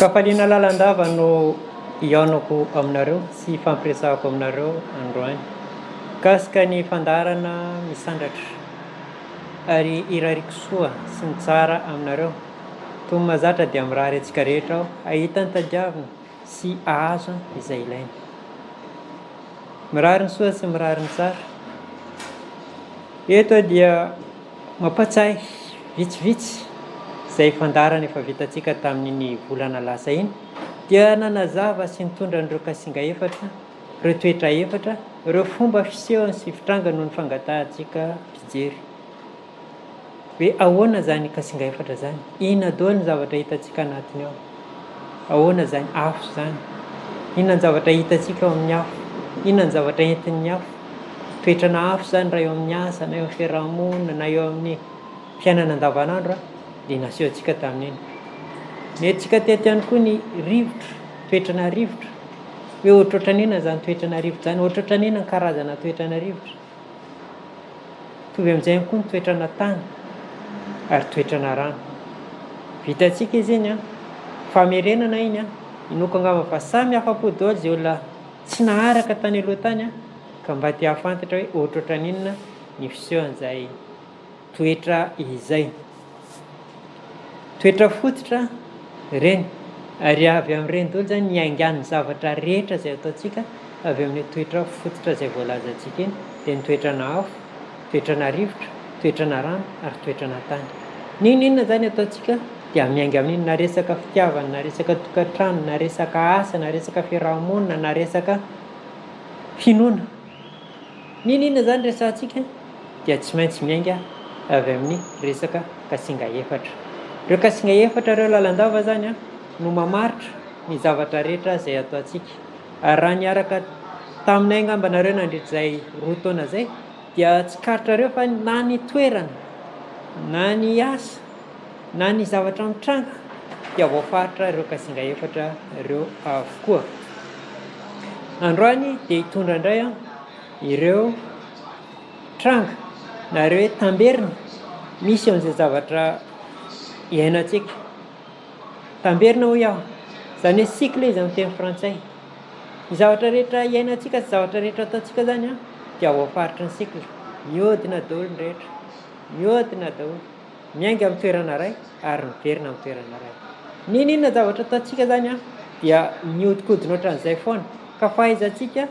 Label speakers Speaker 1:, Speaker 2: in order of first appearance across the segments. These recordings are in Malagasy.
Speaker 1: Kafaliana lalandava no iaonako aminareo sy fampiresahako aminareo androany kasika ny fandarana misandratra ary irariko soa sy ny tsara aminareo toy mazatra dia mirary antsika rehetra aho ahita ny tadiavina sy ahazo izay ilaina mirary ny soa sy mirary ny tsara eto dia mampatsiahy vitsivitsy izay fandarana efa vitantsika tamin'ny volana lasa iny dia nanazava sy nitondra an'ireo kasinga efatra ireo toetra efatra ireo fomba fisehony sy fitranga noho ny fangatahantsika fijery hoe ahoana zany kasinga efatra zany, inona daholo ny zavatra hitantsika anatiny ao, ahoana zany afo zany, inona ny zavatra hitantsika ao amin'ny afo, inona ny zavatra entin'ny afo, toetrana afo zany raha eo amin'ny asa na eo amin'ny fiarahamonina na eo amin'ny fiainana andavanandro dia nasehontsika tamin'iny. Nentsika teto ihany koa ny rivotra, toetrana rivotra hoe ohatrohatran'inona zany toetrana rivotra zany, ohatrohatran'inona ny karazana toetrana rivotra, tovy amin'izay ihany koa ny toetrana tany ary toetrana rano vitantsika izy iny famerenana iny inoko angamba fa samy afa-po daholo izay olona tsy naharaka tany aloha tany ka mba te hahafantatra hoe ohatrohatran'inona ny fisehon'izay toetra izay. Toetra fototra reny ary avy amin'ireny daholo zany ny aingan'ny zavatra rehetra izay ataontsika avy amin'ny toetra fototra izay voalazantsika iny dia ny toetrana afo, toetrana rivotra, toetrana rano ary toetrana tany. Ninona zany ataontsika dia miainga amin'iny na resaka fitiavana, na resaka tokantrano, na resaka asa, na resaka fiarahamonina, na resaka finoana. Ninona zany resantsika dia tsy maintsy miainga avy amin'ny resaka kasinga efatra. Ireo kasinga efatra ireo lalandava zany no mamaritra ny zavatra rehetra izay ataontsika ary raha niaraka taminay angamba nareo nandritrizay roa taona zay dia tsy karitrareo fa na ny toerana na ny asa na ny zavatra mitranga dia voafaritra ireo kasinga efatra ireo avokoa. Androany dia hitondra indray ireo tranga na ireo hoe tamberina misy amin'izay zavatra iainantsika. Tamberina hoy aho zany hoe cycle izy amin'ny teny frantsay. Ny zavatra rehetra iainantsika sy zavatra rehetra ataontsika zany dia voafaritry ny cycle, mihodina daholo ny rehetra, mihodina daholo, miainga amin'ny toerana iray ary miverina amin'ny toerana iray. Ninona zavatra ataontsika zany dia mihodinkodina ohatran'izay foana ka fahaizantsika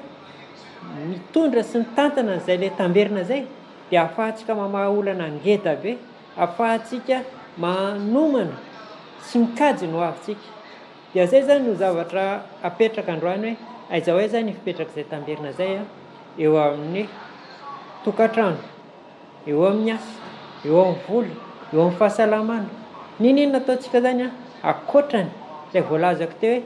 Speaker 1: mitondra sy mitantana an'izay le tamberina zay dia ahafahantsika mamaha olana ngeda be, ahafahantsika manomana sy mikajy no avintsika. Dia zay zany no zavatra apetraka androany hoe aiza hoe zany fipetraka izay tamberina zay eo amin'ny tokantrano, eo amin'ny asa, eo amin'ny vola, eo amin'ny fahasalamana. Ninona ataontsika zany akoatrany ilay voalazako teo hoe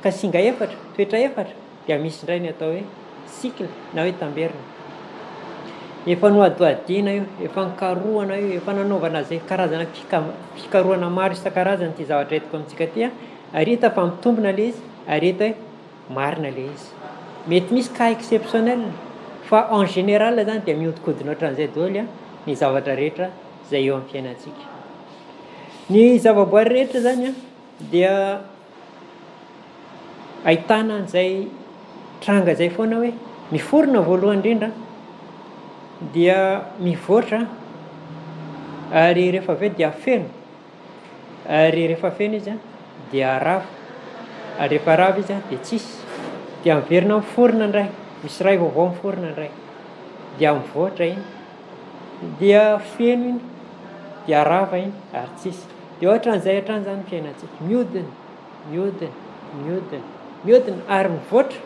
Speaker 1: kasinga efatra, toetra efatra dia misy indray ny atao hoe cycle na hoe tamberina. Efa noadoadiana io, efa nikarohana io, efa nanaovana zay karazana fikarohana maro isan-karazany ity zavatra entiko amintsika ty ary hita fa mitombina le izy ary hita hoe marina le izy. Mety misy cas exceptionnel fa en général zany dia mihodinkodina ohatran'izay daholo ny zavatra rehetra izay eo amin'ny fiainantsika. Ny zavaboary rehetra zany dia ahitana an'izay tranga zay foana hoe miforona voalohany indrindra dia mivoatra ary rehefa avy eo dia feno ary rehefa feno izy dia rava ary rehefa rava izy dia tsisy dia miverina miforona indray, misy ray vaovao miforona indray dia mivoatra iny dia feno iny dia rava iny ary tsisy dia ohatran'izay hatrany zany fiainantsika mihodina mihodina mihodina mihodina ary mivoatra.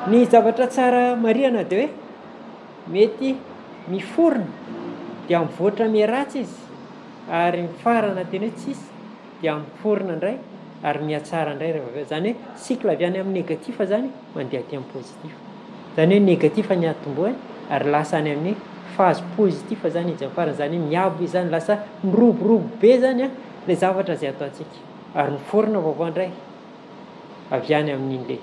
Speaker 1: Ny zavatra tsara marihana dia hoe mety miforona dia mivoatra miharatsy izy ary mifarana teny hoe tsisy dia miforona indray ary mihatsara indray rehefa avy eo. Zany hoe cycle avy any amin'ny négatif zany mandeha aty amin'ny positif. Zany hoe négatif ny atomboany ary lasa any amin'ny phase positif zany izy amin'ny farany, zany hoe miabo izy zany, lasa miroborobo be zany ilay zavatra izay ataontsika ary miforona vaovao indray avy any amin'iny le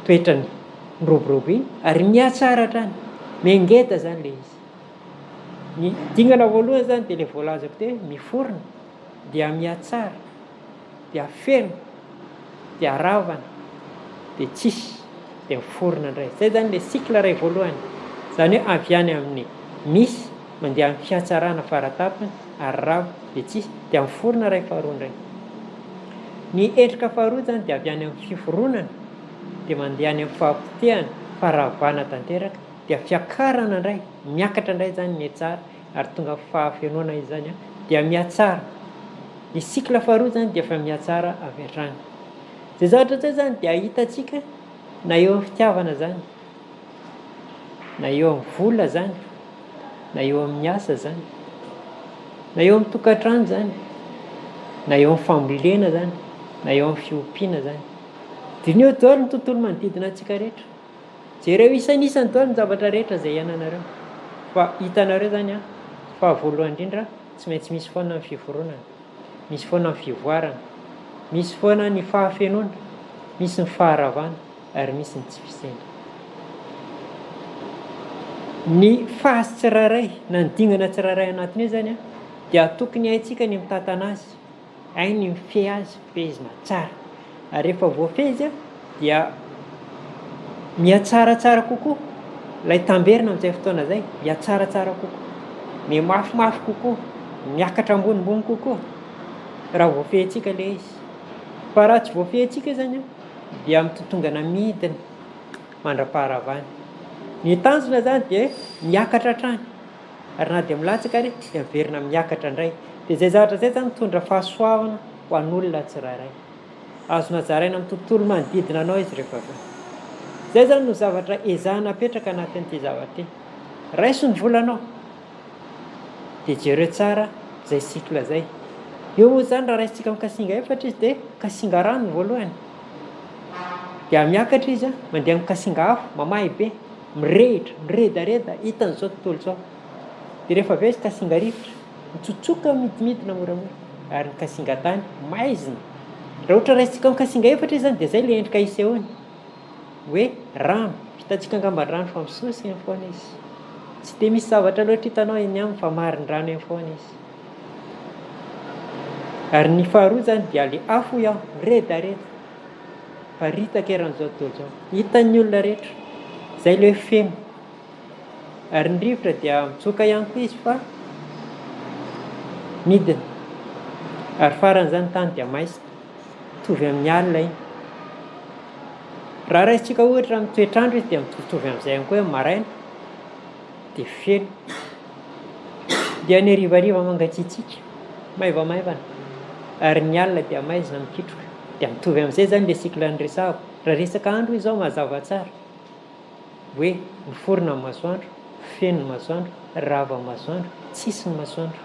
Speaker 1: toetrany miroborobo iny ary mihatsara hatrany, mengeda zany le izy. Ny dingana voalohany zany dia ilay voalazako teo miforona dia mihatsara dia feno, dia ravana, dia tsisy, dia miforona indray. Zay zany le sikla iray voalohany. Zany hoe avy any amin'ny misy mandeha amin'ny fihatsarana faratapany ary rava dia tsisy dia miforona iray faharoa indray. Ny endrika faharoa zany dia avy any amin'ny fiforonana dia mandeha any amin'ny fahampotehana faharavana tanteraka dia fiakarana indray, miakatra indray zany ny tsara ary tonga fahafenoana izany dia mihatsara. Ny sikla faharoa zany dia efa mihatsara avy hatrany. Zay zavatra zay zany dia hitantsika na eo amin'ny fitiavana zany, na eo amin'ny vola zany, na eo amin'ny asa zany, na eo amin'ny tokantrano zany, na eo amin'ny fambolena zany, na eo amin'ny fiompiana zany. Dinio daholo ny tontolo manodidina antsika rehetra. Jereo isanisan'ny daholo ny zavatra rehetra izay iainanareo. Fa hitanareo zany fa voalohany indrindra tsy maintsy misy foana ny fiforonana, misy foana ny fivoarana, misy foana ny fahafenoana, misy ny faharavana ary misy ny tsy fisena. Ny fahasi-tsiraray na ny dingana tsiraray anatin'io zany dia tokony haintsika ny mitantana azy, hay ny mifehy azy, fehezina tsara. Ary rehefa voafehy dia mihatsaratsara kokoa ilay tamberina amin'izay fotoana izay, mihatsaratsara kokoa, mimafimafy kokoa, miakatra ambonimbony kokoa raha voafehintsika ilay izy. Fa raha tsy voafehintsika zany dia mitotongana midina mandra-paharavana. Ny tanjona zany dia miakatra hatrany ary na dia milatsaka ary dia miverina miakatra indray. Dia zay zavatra zay zany mitondra fahasoavana ho an'olona tsirairay. Azona zaraina amin'ny tontolo manodidina anao izy rehefa avy. Zay zany no zavatra ezahana apetraka anatin'ity zavatra ity. Raiso ny volanao dia jereo tsara zay sikla zay. Eo moa zany raha raisitsika amin'ny kasinga efatra izy dia kasinga rano voalohany. Dia miakatra izy mandeha amin'ny kasinga afo, mamahy be, mirehitra, miredareda, hitan'izao tontolo izao. Dia rehefa avy izy kasinga rivotra, mitsotsoka midimidina moramora ary ny kasinga tany maizina. Raha ohatra raisitsika amin'ny kasinga efatra izy zany dia zay le endrika isehony hoe rano, hitantsika angamba rano fa misosy eny foana izy. Tsy dia misy zavatra loatra hitanao eny aminy fa marin-drano eny foana izy. Ary ny faharoa zany dia le afo miredareda fa ritaka eran'izao tontolo izao. Hitan'ny olona rehetra. Zay le feno. Ary ny rivotra dia mitsoka ihany koa izy fa midina. Ary faran'izany tany dia maizina, mitovy amin'ny alina iny. Raha raisitsika ohatra amin'ny toetrandro izy dia mitovitovy amin'izay ihany koa maraina dia feno. Dia ny harivariva mangatsiatsiaka, maivamaivana. Ary ny alina dia maizina mikitroka. Dia mitovy amin'izay zany le sikla ny resahako. Raha resaka andro izao mazava tsara hoe miforona ny masoandro, feno ny masoandro, rava ny masoandro, tsisy ny masoandro.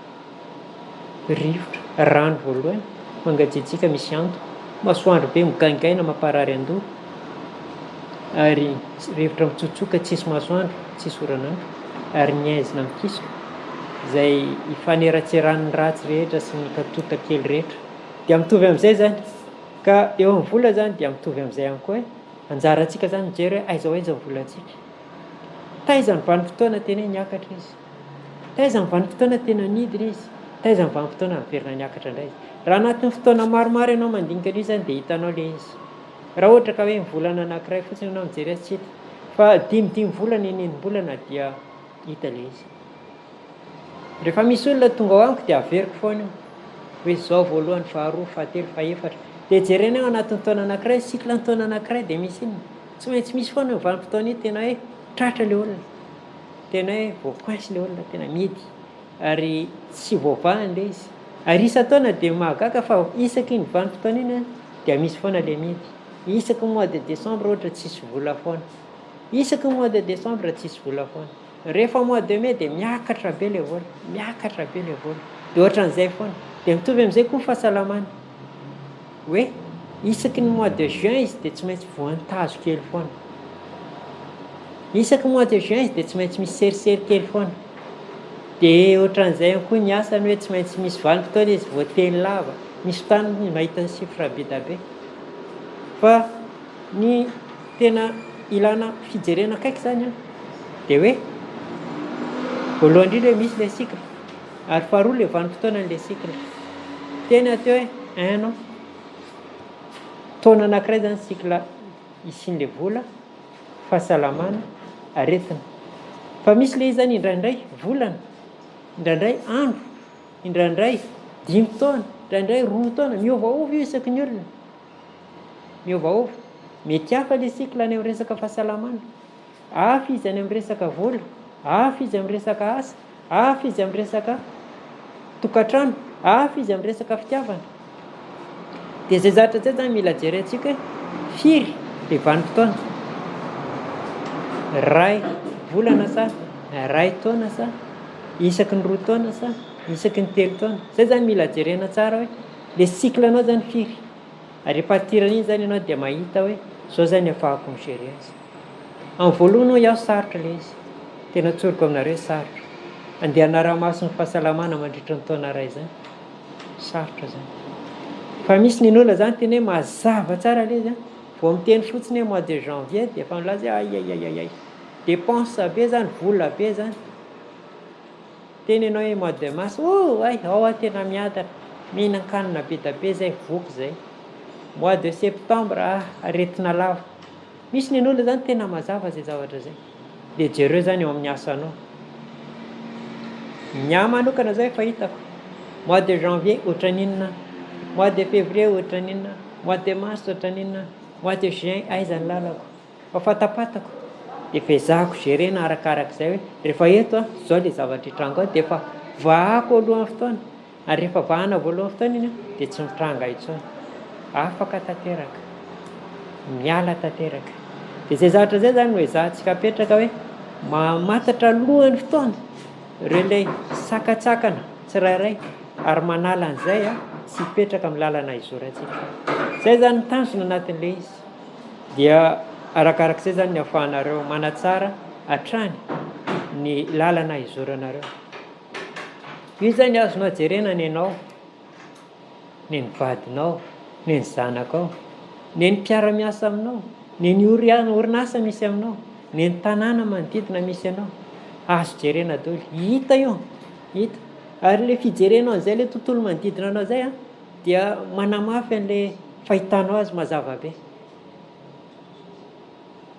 Speaker 1: Rivotra, rano voalohany, mangatsiatsiaka misy anto, masoandro be migaingaina mamparary an-doha. Ary rivotra mitsotsoka tsisy masoandro, tsisy oranandro, ary ny aizina mikisona izay ifaneratseran'ny ratsy rehetra sy ny katota kely rehetra. Dia mitovy amin'izay zany. Ka eo amin'ny vola zany dia mitovy amin'izay ihany koa anjarantsika zany mijery hoe aiza ho aiza ny volantsika. Taiza ny vanim-potoana tena niakatra izy, taiza ny vanim-potoana tena nidina izy, taiza ny vanim-potoana miverina niakatra indray izy. Raha anatin'ny fotoana maromaro ianao mandinika an'izy zany dia hitanao le izy. Raha ohatra ka hoe volana anankiray fotsiny ianao mijery azy tsy hita, fa 5 volana enem-bolana dia hita le izy. Rehefa misy olona tonga ao amiko dia averiko foana hoe zao voalohany, faharoa, fahatelo, fahaefatra. Dia jerena eo anatin'ny taona anankiray, sikla ny taona anankiray dia misy inona. Tsy maintsy misy foana vanim-potoana iny tena hoe tratra le olona, tena hoe voakoansy le olona, tena midy ary tsy voavahany le izy. Ary isa-taona dia mahagaga fa isaky ny vanim-potoana iny dia misy foana le midy. Isaky mois de décembre ohatra tsisy vola foana, isaky mois de décembre tsisy vola foana. Rehefa mois de mai dia miakatra be le vola, miakatra be le vola. Dia ohatran'izay foana. Dia mitovy amin'izay koa ny fahasalamana. Hoe isaky ny mois de juin izy dia tsy maintsy voantazo kely foana. Isaky mois de juin izy dia tsy maintsy misy serisery kely foana. Dia ohatran'izay koa ny asany hoe tsy maintsy misy vanim-potoana izy voateny lava, misy fotoana mahita sifra be da be. Fa ny tena ilana fijerena akaiky zany dia hoe voalohany indrindra hoe misy le sikla ary faharoa le vanim-potoana n'le sikla. Tena teo hoe 1 an taona anankiray zany sikla isian'le vola fahasalamana aretina fa misy le izany indraindray volana indraindray andro indraindray 5 taona indraindray 2 taona miovaova io isaky ny olona miovaova mety hafa le sikla any amin'ny resaka fahasalamana hafa izy any amin'ny resaka vola hafa izy amin'ny resaka asa hafa izy amin'ny resaka tokantrano hafa izy amin'ny resaka fitiavana dia zay zatra zay zany mila jerentsika hoe firy le vanim-potoana ray volana sa ray taona sa isaky ny 2 taona sa isaky ny 3 taona zay zany mila jerena tsara hoe le siklanao zany firy ary rehefa tiran'iny zany ianao dia mahita hoe zao zany afahako misere azy amin'ny voalohany iaho sarotra le izy tena tsoriko aminareo sarotra andeha anara-maso ny fahasalamana mandritra ny taona ray zany sarotra zany fa misy nin'olona zany tena hoe mazava tsara le izy vao miteny fotsiny hoe mois de janvier dia efa milaza ay dépense be zany vola be zany teny ianao hoe mois de mars ay ao a tena miadatra mihinan-kanina be da be zay voky zay mois de septembre aretina lava misy nin'olona zany tena mazava zay zavatra zay dia jereo zany eo amin'ny asanao nya manokana zay efa hitako mois de janvier ohatraninona mois de février ohatraninona mois de mars ohatraninona mois de juin aizany lalako fa fatapatako dia fezahako gerena arakarak'izay hoe rehefa eto zao le zavatra hitrango ao dia efa vahako alohan'ny fotoana ary rehefa vahana voalohan'ny fotoana iny dia tsy mitranga intsony afaka tanteraka miala tanteraka dia zay zavatra zay zany no ezahantsika apetraka hoe mamantatra alohan'ny fotoana ireo lay sakatsakana tsirairay ary manala an'izay sy hipetraka amin'ny lalana izorantsika zay zany tanjona anatin'le izy dia arakarak'izay zany ny ahafahanareo manatsara hatrany ny lalana izoranareo io zany azonao jerena ny anao ny vadinao ny zanakao ny mpiara-miasa aminao ny orinasa misy aminao ny tanàna manodidina misy anao azo jerena daholo hita io hita ary le fijerenao an'izay le tontolo manodidina anao zay dia manamafy an'le fahitanao azy mazava be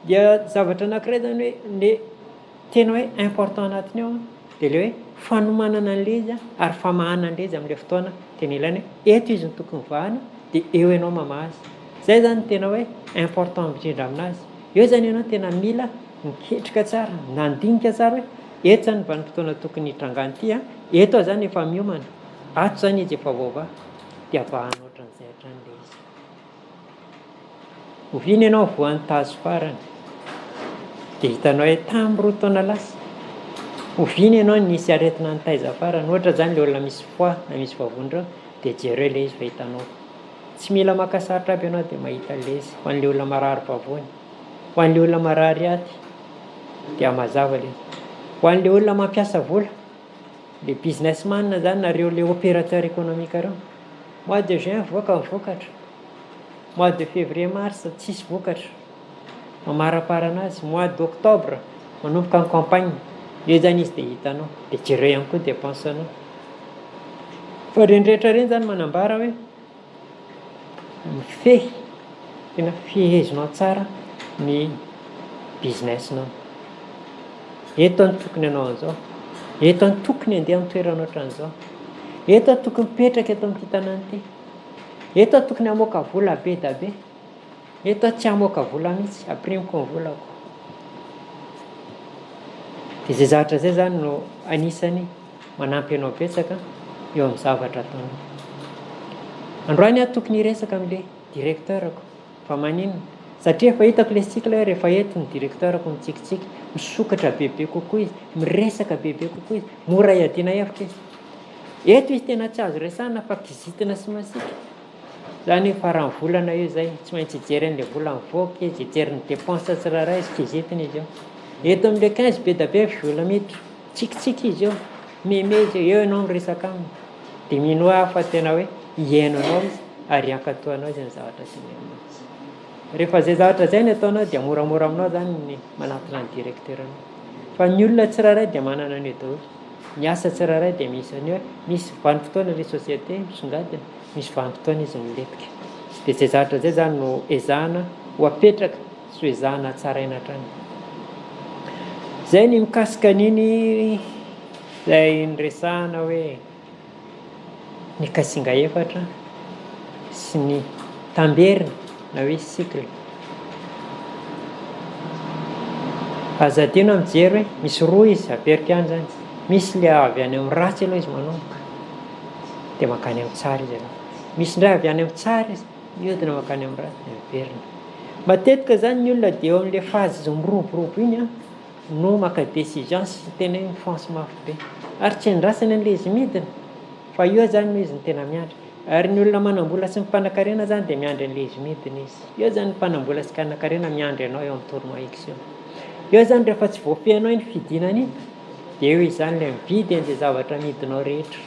Speaker 1: dia zavatra anankiray zany hoe le tena hoe important anatiny ao dia le hoe fanomanana an'le izy ary famahana an'le izy amin'le fotoana tena ilaina hoe eto izy ny tokony vahana dia eo ianao mamahazy zay zany tena hoe important indrindra aminazy eo zany ianao tena mila miketrika tsara nandinika tsara hoe eto zany vanim-potoana tokony hitranganyity eto zany efa miomana ato zany izy efa vaovah dia avahana ohatran'izay hatran'le izy oviny ianao voan'ny tazo farany dia hitanao hoe tamin'ny 2 taona lasa oviny ianao nisy aretina ny taiza farany ohatra zany le olona misy foi na misy vavondrao dia jereo le izy fa hitanao tsy mila makasarotra aby ianao dia mahita le izy ho an'le olona marary vavony ho an'le olona marary aty dia mazava le ho an'le olona mampiasa vola le businessman zany nareo le opérateur économique reo mois de juin voaka mivokatra mois de février mars tsisy vokatra mamaraparana azy mois d'octobre manomboka ny campagne eo zany izy dia hitanao dia jereo ihany koa dépensenao fa renrehetra reny zany manambara hoe mifehy tena fihezonao tsara ny businessinao eto ny tokony ianao an'izao eto ny tokony andeha amin'ny toerana ohatran'izao eto tokony mipetraka eto amin'ity tanàna ity eto tokony hamoaka vola be da be eto tsy hamoaka vola mihitsy aprimiko ny volako dia zay zavatra zay zany no anisany manampy anao betsaka eo amin'ny zavatra ataonao androany aho tokony hiresaka amin'le directeurako fa maninona satria efa hitako le sikla hoe rehefa eto ny directeurako mitsikitsiky misokatra bebe kokoa izy miresaka bebe kokoa izy mora iadiana hevitra izy eto izy tena tsy azo resana fa kizitina sy masika zany hoe farany volana io zay tsy maintsy hijeren'le vola mivoaka izy hijeriny dépense tsirairay izy kizitina izy eo eto amin'le 15 be da be vola miditra tsikitsiky izy eo meme izy eo ianao miresaka aminy dia mino hafa tena hoe hiainanao izy ary ankatoanao izy ny zavatra tena rehefa zay zavatra zay ny ataonao dia moramora aminao zany ny manatona ny directeuranao fa ny olona tsirairay dia manana an'io daholo ny asa tsirairay dia misy an'io hoe misy vanim-potoana le société misongadina misy vanim-potoana izy miletika dia zay zavatra zay zany no ezahana ho apetraka sy ho ezahana tsaraina hatrany. Zay ny mikasika an'iny zay nyresahana hoe ny kasinga efatra sy ny tamberina na hoe cycle. Azadino mijery hoe misy roa izy aperika any zany, misy le avy any amin'ny ratsy aloha izy manomboka dia makany amin'ny tsara izy aloha, misy ndray avy any amin'ny tsara izy mihodina makany amin'ny ratsy dia miverina. Matetika zany ny olona dia eo amin'le fazy izy miroborobo iny no maka décision sy tena hoe mifonce mafy be ary tsy andrasany an'le izy midina fa io zany no izy ny tena miandry. Ary ny olona manambola sy mimpanan-karena zany dia miandry an'le izy midina izy. Io zany mpanambola sy kanan-karena miandry anao eo amin'ny tournoi X io. Io zany rehefa tsy voafehinao iny fidinana iny dia eo izany le mividy an'izay zavatra midinao rehetra.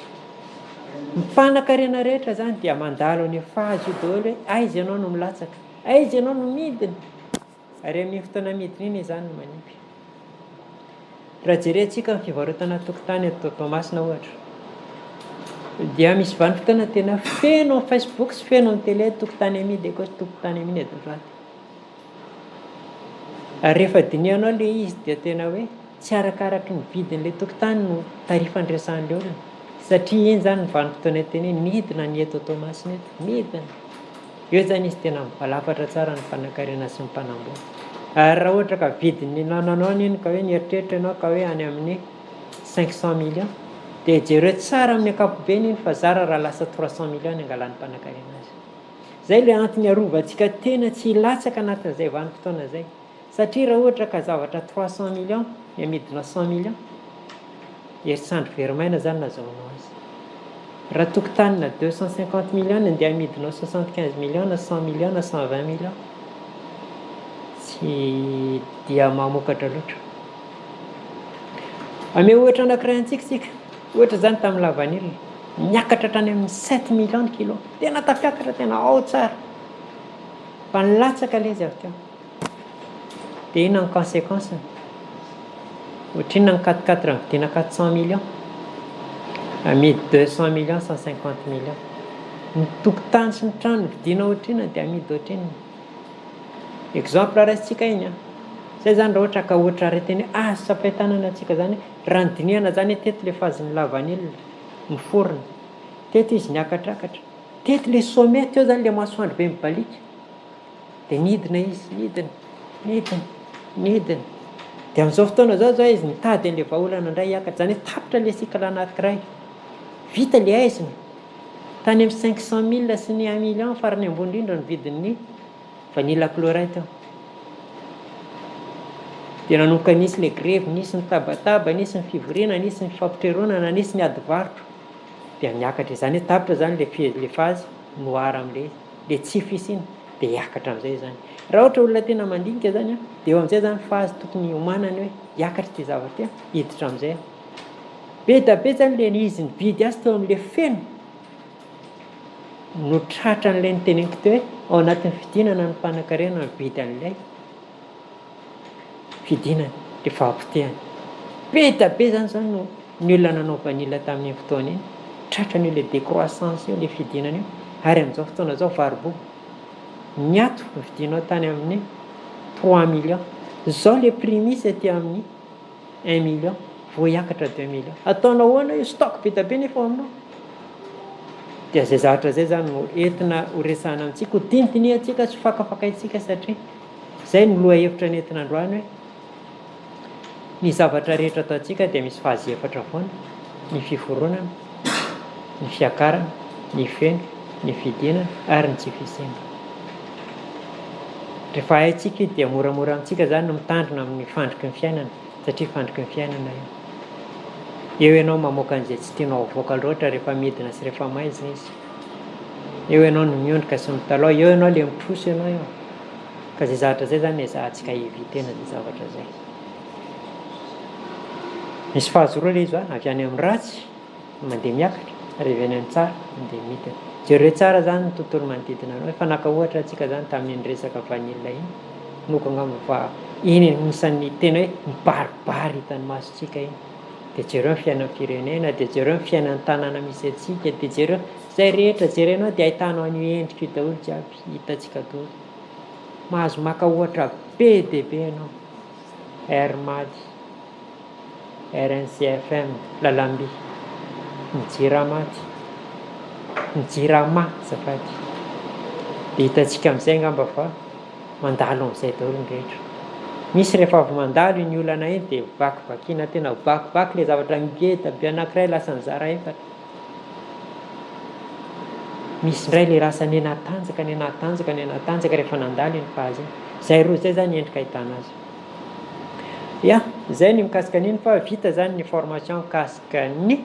Speaker 1: Mimpanan-karena rehetra zany dia mandalo any fahazo io daholo hoe aiza ianao no milatsaka, aiza ianao no midina. Ary amin'ny fotoana midina iny izany no manipy. Raha jerentsika ny fivarotana tokotany eto Toamasina ohatra, dia misy vanim-fotoana tena feno amin'ny Facebook sy feno amin'ny télé tokotany amidy koa tokotany amidy eto Raty. Ary rehefa dinihanao le izy dia tena hoe tsy arakaraky ny vidin'le tokotany no tarifa andresan'le olona, satria iny zany ny vanim-potoana teny midina ny eto Toamasina eto, midina. Eo zany izy tena mivalapatra tsara ny mpanankarena sy ny mpanambola. Ary raha ohatra ka vidin'ny nananao iny ka hoe nieritreritra ianao ka hoe any amin'ny 500 millions dia jereo tsara amin'ny ankapobeny iny fa zara raha lasa 300 millions angalan'ny mpanankarena azy. Zay le antony arovantsika tena tsy hilatsaka anatin'izay vanim-potoana zay, satria raha ohatra ka zavatra 300 millions ny amidina 100 millions, herintsandro verimaina zany nazahoanao azy. Raha tokotany na 250 millions dia amidinao 75 millions na 100 millions na 120 millions, tsy dia mamokatra loatra. Ame ohatra anankiray antsika sika, ohatra zany tamin'ny lavanilina niakatra hatrany amin'ny 7 millions de kilos, tena tafiakatra tena ao tsara fa nilatsaka le izy avy teo. Dia ina ny conséquence ohatriny ny 4x4 vidina 400 millions amidy 200 millions 150 millions. Ny tokotany sy ny trano vidina ohatrina dia amidy ohatriny. Exemple raisitsika iny zay zany raha ohatra ka ohatra areteny azo sapain-tanana antsika zany raha ny dinihana zany teto le fazin'ny lavanilina miforona, teto izy niakatrakatra, teto le sommet teo zany le masoandro be mibalika dia midina izy, midina dia amin'izao fotoana zao izy mitady an'le vahaolana indray hiakatra, zany hoe tapitra le cycle anankiray, vita le aiziny tany amin'ny 500 000 sy ny 1 million farany ambony indrindra ny vidin'ny vanilla chloride teo. Dia nanomboka nisy le grevy, nisy ny tabataba, nisy ny fivoriana, nisy ny fampitreronana, nisy ny adivarotro dia miakatra izany hoe tapitra zany le fazy noara amin'le tsifisy iny dia hiakatra amin'izay zany. Raha ohatra olona tena mandinika zany dia eo amin'izay zany fazy tokony homanany hoe hiakatra ity zavatra hiditra amin'izay. Be da be zany le izy nividy azy teo amin'le feno no tratra an'ilay niteneniko teo hoe ao anatin'ny fidinana ny mpanankarena mividy an'ilay fidinana dia fahampotehany. Be da be zany zany no ny olona nanao vanilla tamin'ny fotoana iny, tratra ny le décroissance io le fidinana io. Ary amin'izao fotoana zao varibo niato vidinao tany amin'ny 3 millions, zao le prix misy aty amin'ny 1 million vao hiakatra 2 millions. Ataonao ahoana io stock be da be nefa aminao. Dia zay zavatra zay zany no entina ho resahana amintsika, ho tinitinihantsika sy fakafakaintsika, satria zay no loha hevitra ny entina androany hoe ny zavatra rehetra ataontsika dia misy fazy efatra foana: ny fiforonana, ny fiakarana, ny feno, ny fidinana ary ny tsy fisena. Rehefa haintsika io dia moramora amintsika zany no mitandrina amin'ny fandriky ny fiainana, satria fandriky ny fiainana io. Eo ianao mamoaka an'izay tsy tianao avoaka loatra rehefa midina sy rehefa maizina izy. Eo ianao no miondrika sy mitalao, eo ianao le mitroso ianao eo. Ka zay zavatra zay zany ezahantsika evitena zay zavatra zay. Misy fahazo roa le izy avy any amin'ny ratsy mandeha miakatra, ary avy any amin'ny tsara mandeha midina. Jereo tsara zany ny tontolo manodidina anao. Efa naka ohatra antsika zany tamin'ny resaka vanilla iny, noko angamba fa iny anisan'ny tena hoe mibaribary hitan'ny masontsika iny. Dia jereo ny fiainan'ny firenena, dia jereo ny fiainan'ny tanàna misy antsika, dia jereo zay rehetra jerenao dia ahitanao an'io endrika io daholo jiaby hitantsika daholo. Mahazo maka ohatra be dia be ianao. Airmady, RNCFM, Lalamby, ny Jiramaty, ny Jirama zafady. Dia hitantsika amin'izay ngamba fa mandalo amin'izay daholo ny rehetra. Misy rehefa avy mandalo ny olana iny dia vakivakiana tena vakivaky ilay zavatra ngeda be anankiray lasa nizara efatra. Misy indray ilay rasa ny natanjaka rehefa nandalo iny fahazy iny. Zay roa zay zany endrika ahitana azy. Ya, zay ny mikasika an'iny fa vita zany ny formation mikasika ny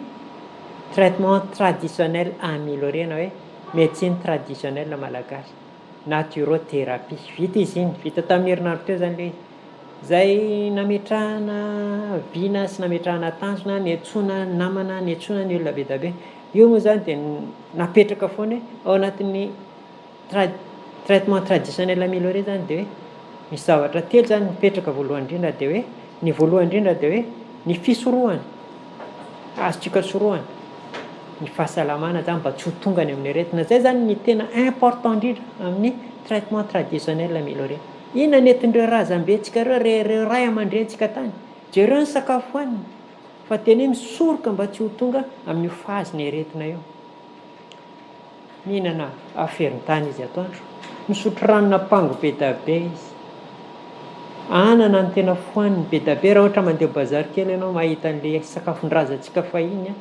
Speaker 1: traitement traditionnel amélioré na hoe médecine traditionnelle malagasy, naturothérapie. Vita izy iny, vita tamin'ny herinandro teo zany le zay nametrahana vina sy nametrahana tanjona, niantsona namana, niantsona ny olona be da be. Io moa zany dia napetraka foana ao anatin'ny traitement traditionnel amélioré zany dia hoe misy zavatra telo zany mipetraka voalohany indrindra dia hoe ny voalohany indrindra dia hoe ny fisorohana, azotsika sorohana, ny fahasalamana zany mba tsy ho tonga ny amin'ny aretina. Zay zany ny tena important indrindra amin'ny traitement traditionnel amélioré. Inona nentin'ireo razam-bentsika ireo ray aman-drentsika tany, jereo ny sakafo hoanina fa tena misoroka mba tsy ho tonga amin'ny fazy ny aretina io. Mihinana aferin-tany izy atoandro, misotro ranona pango be da be izy, anana ny tena fohaniny be da be. Raha ohatra mandeha bazary kely ianao mahita an'ilay sakafon-drazantsika fahiny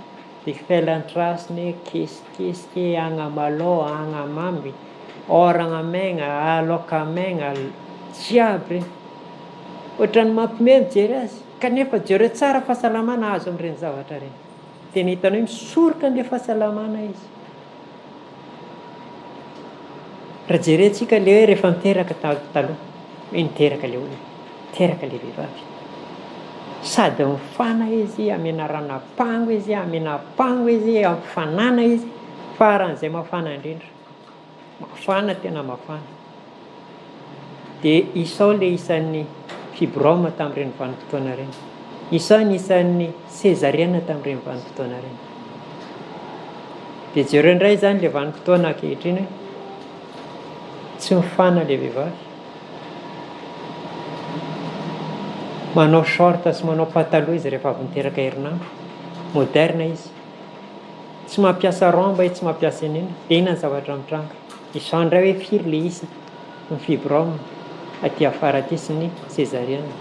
Speaker 1: dia felan-trasiny, kesikesiky, anamalaho, anamamy, ôragna maigna, laoka maigna, jiaby reny. Ohatran'ny mampiomehy mijery azy kanefa jereo tsara fahasalamana azo amin'ireny zavatra ireny. Tena hitanao hoe misoroka an'ilay fahasalamana izy. Raha jerentsika ilay hoe rehefa miteraka taloha, hoe niteraka ilay olona, teraka ilay vehivavy, sady mifana izy, amena ranam-pango izy, amena pango izy, ampifanana izy, faran'izay mafana indrindra, mafana tena mafana. Dia isao ilay isan'ny fibrome tamin'ireny vanim-potoana ireny, isao ny isan'ny césarienne tamin'ireny vanim-potoana ireny. Dia jereo indray zany ilay vanim-potoana ankehitriny tsy mifana ilay vehivavy, manao short sy manao pataloha izy rehefa avy niteraka herinandro, moderna izy, tsy mampiasa romba izy, tsy mampiasa inona. Dia inona ny zavatra mitranga. Isao indray hoe firy ilay isy ny fibrome aty afara aty sy ny césarienne.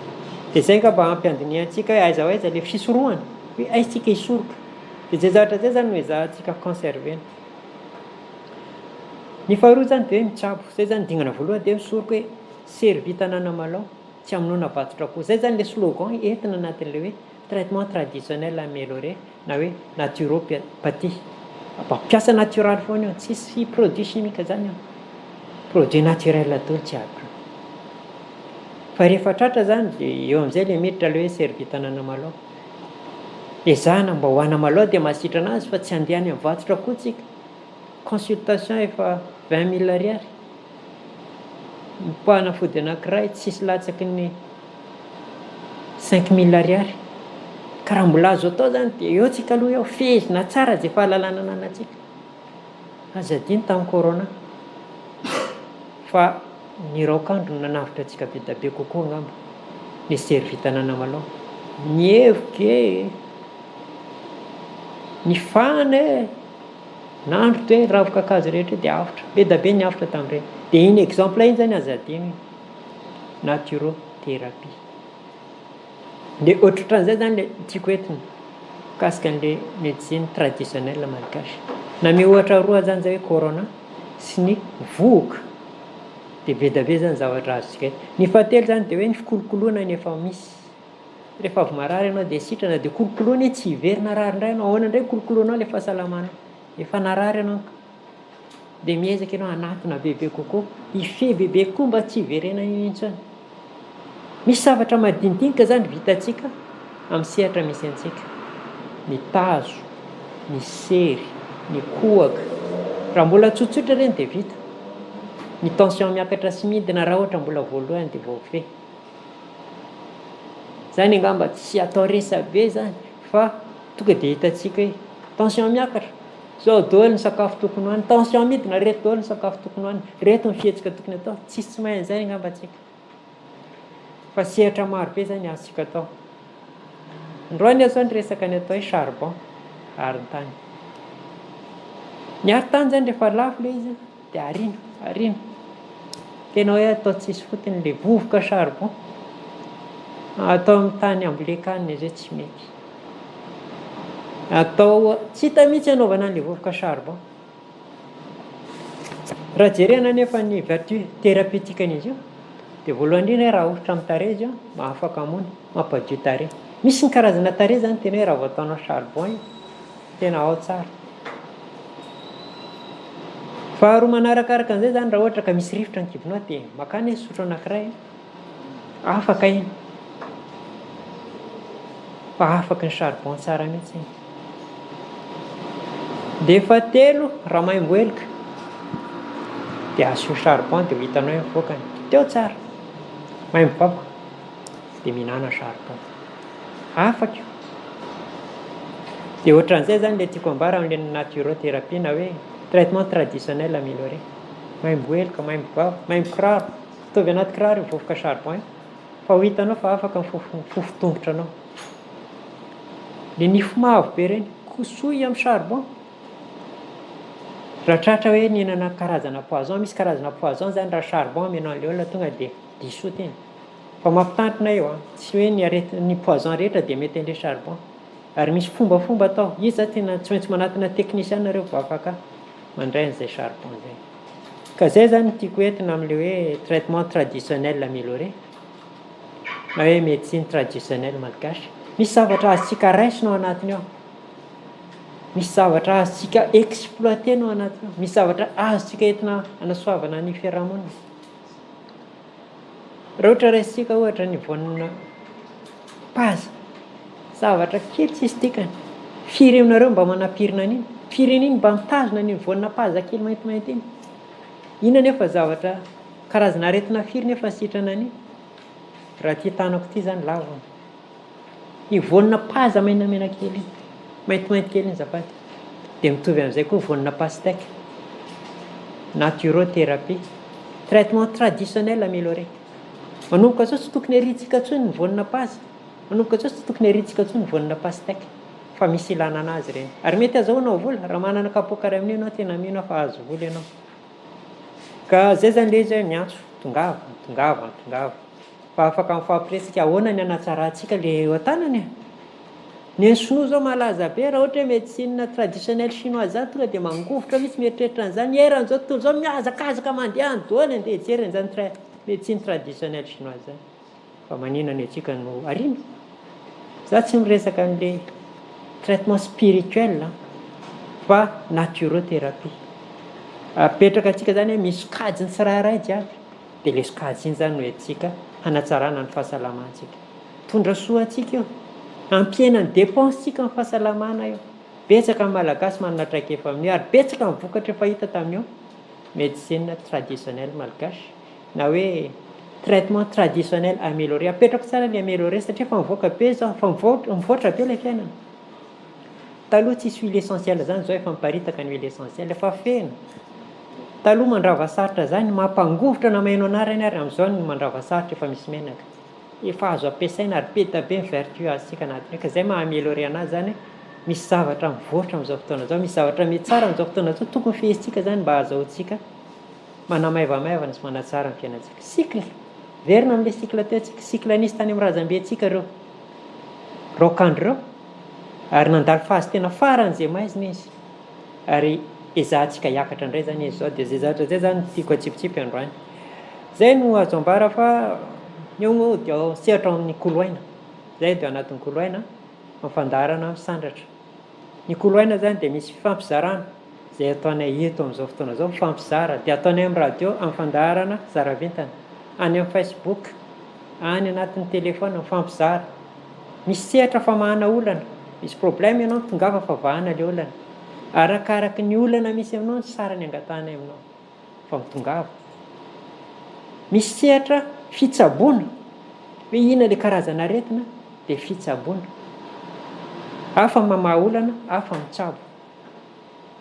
Speaker 1: Dia zay nga mba hampiandiniantsika hoe aiza ho aiza ilay fisorohana, hoe aitsika hisoroka. Dia zay zavatra zay zany no ezahantsika conservena. Ny faharoa zany dia hoe mitsabo. Zay zany dingana voalohany dia misoroka hoe servitananamalaho, tsy hamonoana batotra koa. Zay zany le slogan entina anatin'ilay hoe traitement traditionnel amélioré na hoe naturopathie. Mampiasa natoraly foana io, tsisy produit chimique zany io, produit naturel daholo jiaby. Fa rehefa tratra zany dia eo amin'izay ilay miditra ilay hoe servitananamalaho. Ezahana mba ho anamalaho dia masitra anazy fa tsy handehany amin'ny batotra koa tsika. Consultation efa 20 000 ariary, mipoahana fody anankiray tsisy latsaky ny 5 000 ariary. Ka raha mbola azo atao zany dia eo tsika aloha eo fezina tsara izay fahalalana ananantsika. Aza adino tamin'ny corona fa ny raokandro nanavitra antsika be da be kokoa ngamba ny servitananamalaho. Ny hevoka ny fana nandro toe ravin-kakazo rehetra dia avitra be da be ny avitra tamin'ireny. Dia iny exemple iny zany aza adino naturothérapie. Dia ohatran'izay zany le tiako entiny mikasika an'ilay médecine traditionnelle malagasy. Name ohatra roa zany zay hoe corona sy ny vohoka, dia be da be zany zavatra azontsika eto. Ny fahatelo zany dia hoe ny fikolokoloana ny efa misy. Rehefa avy marary ianao dia sitrana dia kolokoloana tsy hiverina rary indray ianao. Ahoana indray kolokoloanao ilay fahasalamana, efa narary ianao dia miezaka ianao anatona bebe kokoa, ifehy bebe koa mba tsy hiverena intsony. Misy zavatra madinidinika zany vitantsika amin'ny sehatra misy antsika, ny tazo, ny sery, ny kohaka. Raha mbola tsotsotra ireny dia vita. Ny tension miakatra sy midina raha ohatra mbola voalohany dia voafehy. Zany angamba tsy atao resa be zany fa tonga dia hitantsika hoe tension miakatra zao daholo ny sakafo tokony hoany, tension midina reto daholo ny sakafo tokony hoany, reto ny fihetsika tokony atao, tsisy tsy mahan'izay angambatsika fa sehatra marobe zany azontsika atao. Androany azo ny resaka ny atao hoe charbon arintany. Ny arintany zany rehefa lafo le izy dia arina tena hoe atao tsisy fotony le vovoka charbon atao amin'ny tany ambolekanina izay tsy mety, atao tsy hita mihitsy anaovana an'le vovoka charbon. Raha jerena nefa ny vertu thérapeutique an'izy io dia voalohany indrindra raha ohatra amin'ny tarehy izy io mahafaka hamono, mampadio tarehy. Misy ny karazana tarehy zany tena hoe raha vao ataonao charbon io tena ao tsara. Faharoa manarakaraka an'izay zany raha ohatra ka misy rivotra ny kibonao dia makany sotro anankiray afaka iny, fa afaka ny charbon tsara mihitsy iny. Dia fahatelo raha maimboelika dia asio charbon dia ho hitanao hoe mivoakany teo tsara. Maimbo-bava dia mihinana charbon afaka io. Dia ohatran'izay zany le tiako ambara amin'le naturothérapie na hoe traitement traditionnel amélioré. Maimbo-elika, maimbo-bava, maimbo-kiraro, mitovy anaty kiraro io vovoka charbon io fa ho hitanao fa afaka ny fofo-tongotra anao. Le nifo mavo be reny kosoy amin'ny charbon. Raha tratra hoe nihinana karazana poison, misy karazana poison zany raha charbon amenao an'ilay olona tonga dia dissoute iny. Fa mampitantrona eo tsy hoe ny poison rehetra dia mety an'ilay charbon, ary misy fombafomba atao. Izy zany tena tsy maintsy manatina technicien nareo vao afaka mandray an'izay charbon zay. Ka zay zany tiako entina amin'le hoe traitement traditionnel amélioré na hoe médecine traditionnelle malagasy. Misy zavatra azontsika raisina ao anatiny ao, misy zavatra azontsika exploiter ao anatiny ao, misy zavatra azontsika entina anasoavana ny fiarahamonina. Raha ohatra raisitsika ohatra ny voanina paza, zavatra kely tsisy dikany, firy aminareo mba manapirina an'iny, firy an'iny mba mitazona ny voanina paza kely maintimainty iny. Ina nefa zavatra karazana aretina firy nefa sitrana an'iny. Raha ty tanako ty zany lavana i voanina paza menamena kely iny, maintimainty kely iny zafady. Dia mitovy amin'izay koa voanina pastèque, naturothérapie, traitement traditionnel amélioré. Manomboka sao tsy tokony aritsika intsony ny voanina paza, manomboka sao tsy tokony aritsika intsony ny voanina pastèque fa misy ilana anazy ireny. Ary mety azahoanao vola raha manana kapoaka ray amin'io ianao tena mino fa azo vola ianao. Ka zay zany le izy hoe miantso tongava fa afaka mifampiresaka ahoana ny hanatsarantsika le eo an-tanany. Ny sinoa zao malaza be raha ohatra hoe médecine traditionnelle chinoise zany tonga dia mangovotra mihitsy mieritreritra an'izany eran'izao tontolo zao mihazakazaka mandeha any daholo andeha hijery an'izany médecine traditionnelle chinoise zany. Fa maninona antsika no arina. Za tsy miresaka an'le traitement spirituel fa naturothérapie. Apetraka antsika zany hoe misy sokajiny tsirairay jiaby dia le sokajy iny zany no entsika hanatsarana ny fahasalamantsika. Tondra soa antsika io, ampiena ny dépense-tsika amin'ny fahasalamana io. Betsaka ny malagasy manana traikefa amin'io ary betsaka ny vokatra efa hita tamin'io médecine traditionnelle malagasy na hoe traitement traditionnel amélioré. Apetrako tsara le amélioré satria fa mivoaka be zao, fa mivoatra be ilay fiainana. Taloha tsisy huile essentielle zany, zao efa miparitaka ny huile essentielle efa feno. Taloha mandrava sarotra zany mampangovotra na maino anarany ary amin'izao ny mandrava sarotra efa misy menaka. Efa azo ampiasaina ary peta be ny vertu azontsika anatiny. Ka zay maha-amélioré anazy zany misy zavatra mivoatra amin'izao fotoana zao, misy zavatra mety tsara amin'izao fotoana zao tokony fihesintsika zany mba ahazoantsika manamaivamaivana sy manatsara ny fiainantsika. Cycle verina amin'ilay cycle teontsika, cycle nisy tany amin'ny razambentsika reo rokandro reo, ary nandalo fazy tena faran'izay maizina izy ary ezahantsika hiakatra indray zany izy zao. Dia zay zavatra zay zany tiako atsipitsipy androany. Zay no azo ambara fa eo dia sehatra amin'ny koloaina, zay dia anatin'ny koloaina mifandarana misandratra. Ny koloaina zany dia misy fifampizarana zay ataonay eto amin'izao fotoana zao, mifampizara dia ataonay amin'ny radio amin'ny fandaharana zaravintana, any amin'ny Facebook, any anatin'ny telefona mifampizara. Misy sehatra famahana olana, misy problème ianao tongava fa vahana ilay olana, arakaraka ny olana misy aminao ny sarany angatanay aminao fa mitongava. Misy sehatra fitsaboana hoe ina le karazana aretina dia fitsaboana, hafa mamaha olana, hafa mitsabo.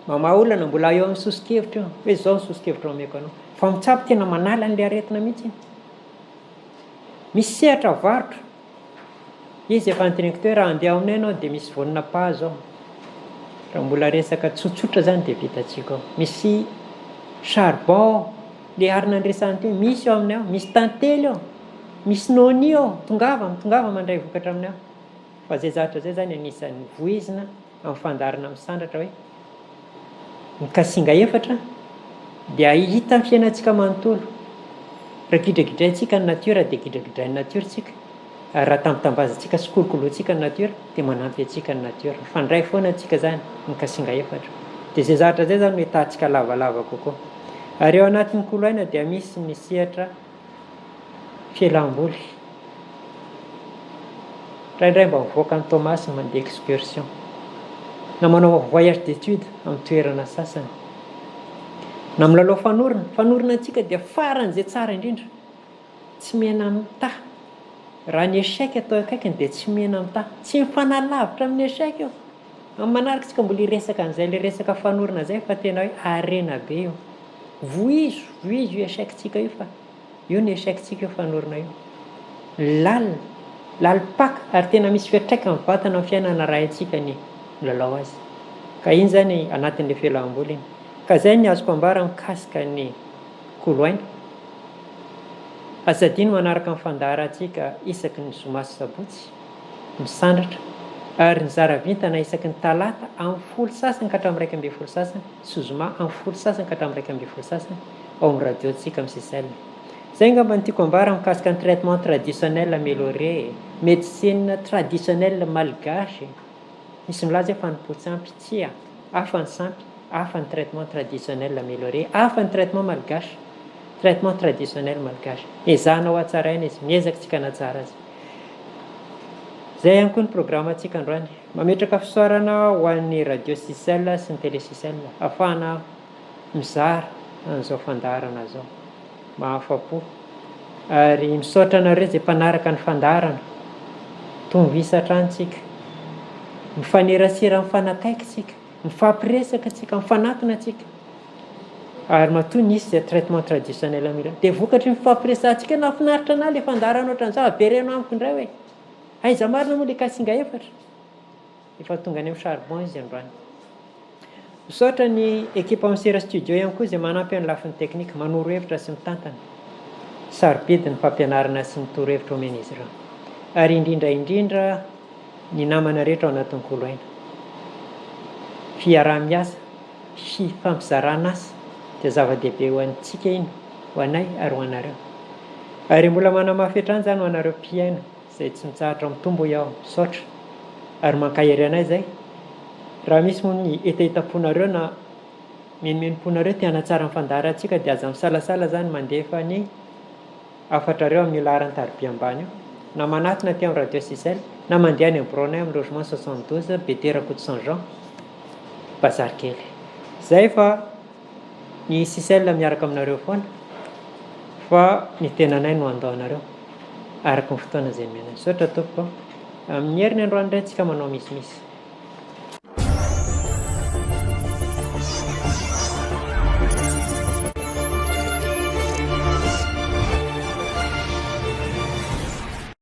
Speaker 1: mamaolana mbola eo amin'ny sosikevitra hoe zao ny sosikevitra omeko anao fa mitsapy tena manala n'le aretina mihitsy misy sehatra varotra izy efa anteneko teo raha andeha aminay anao dia misy vonina pahazo ao raha mbola resaka tsotsotra zany dia vitatsika ao misy charbon le arina andresany teo misy eo aminay ao misy tantely ao misy noni ao mitongava mandray vokatra aminay ao fa zay zavatra zay zany anisan'ny voizina amin'ny fandarina amin'ny sandratra hoe ny kasinga efatra dia hita ny fiainantsika manontolo raha gidragidraintsika ny natiora dia gidragidrain'ny natioratsika ary raha tambitambazintsika sy kolokoloantsika ny natiora dia manampy antsika ny natiora fandray foana antsika zany ny kasinga efatra dia zay zavatra zay zany metantsika lavalava kokoa ary eo anatin'ny koloaina dia misy ny sehatra fialam-boly raindray mba mivoaka ny Thomas mandeha excursion na manao voyage d'étude amin'ny toerana sasany na milalao fanorona antsika dia faran'izay tsara indrindra tsy mihena amin'ny ta raha ny échec atao akaikiny dia tsy mihena amin'ny ta tsy mifanalavitra amin'ny échec eo amin'ny manaraka tsika mbola iresaka an'izay le resaka fanorona zay fa tena hoe arena be io voizo io échec-tsika io fa io ny échec-tsika io fanorona io lalipaka ary tena misy fiatraika amin'ny vatana amin'ny fiainana raha antsika ny lalao azy ka iny zany anatin'le fialam-boly iny ka zay ny azoko ambara mikasika ny koloaina asadiny manaraka amin'ny fandaharantsika isaky ny zoma sy sabotsy misandratra ary ny zaravintana isaky ny talata amin'ny folo sasany ka hatramin'ny 1 sasany sy zoma amin'ny folo sasany ka hatramin'ny 1 sasany ao amin'ny radiotsika amin'ny CICEL zay ngamba ny tiako ambara mikasika ny traitement traditionnel amélioré médecine traditionnelle malgasy misy milaza fa ny potsampy tsia hafa ny sampy hafa ny traitement traditionnel amélioré hafa ny traitement malgasy traitement traditionnel malgasy ezahanao atsaraina izy miezaka tsika natsara azy zay ihany koa ny programme atsika androany mametraka fisaorana ho an'ny radio CICEL sy ny télé CICEL ahafahana mizara an'izao fandaharana zao mahafapo ary misaotra anareo zay mpanaraka ny fandaharana tonga isatranytsika mifanerasera mifanakaikytsika mifampiresaka tsika mifanatona tsika ary matoa nisy zay traitement traditionnel amira dia vokatry mifampiresantsika nafinaritra ana le fandaharana ohatran'izao avereno amiko indray hoe aiza marina moa le kasinga efatra efa tonga any amin'ny charbon izy androany misaotra ny ekipa amin'ny sera studio ihany koa zay manampy amin'ny lafiny teknika manoro hevitra sy mitantana sarobidy ny fampianarana sy ny toro hevitra omena izy ireo ary indrindra ny namana rehetra ao anatin'ny koloaina fiarah-miasa fifampizarana asa dia zava-dehibe ho antsika iny ho anay ary ho anareo ary mbola manamafy hatrany zany ho anareo mpiaino zay tsy mitsahatra mitombo iaho misaotra ary mankahery anay zay raha misy ny etaitaponareo na menomenom-ponareo te hanatsara ny fandaharantsika dia aza misalasala zany mandefa ny afatrareo amin'ny laharany tarobia ambany io na manatona ty amin'ny radio CICEL na mandeha any ambronay amin'ny logement 72 Betera Côte Saint-Jean bazary kely zay fa ny CICEL miaraka aminareo foana fa ny tenanay no andao anareo araka ny fotoana zay mena misaotra tompoko amin'ny heriny androany indray tsika manao misimisy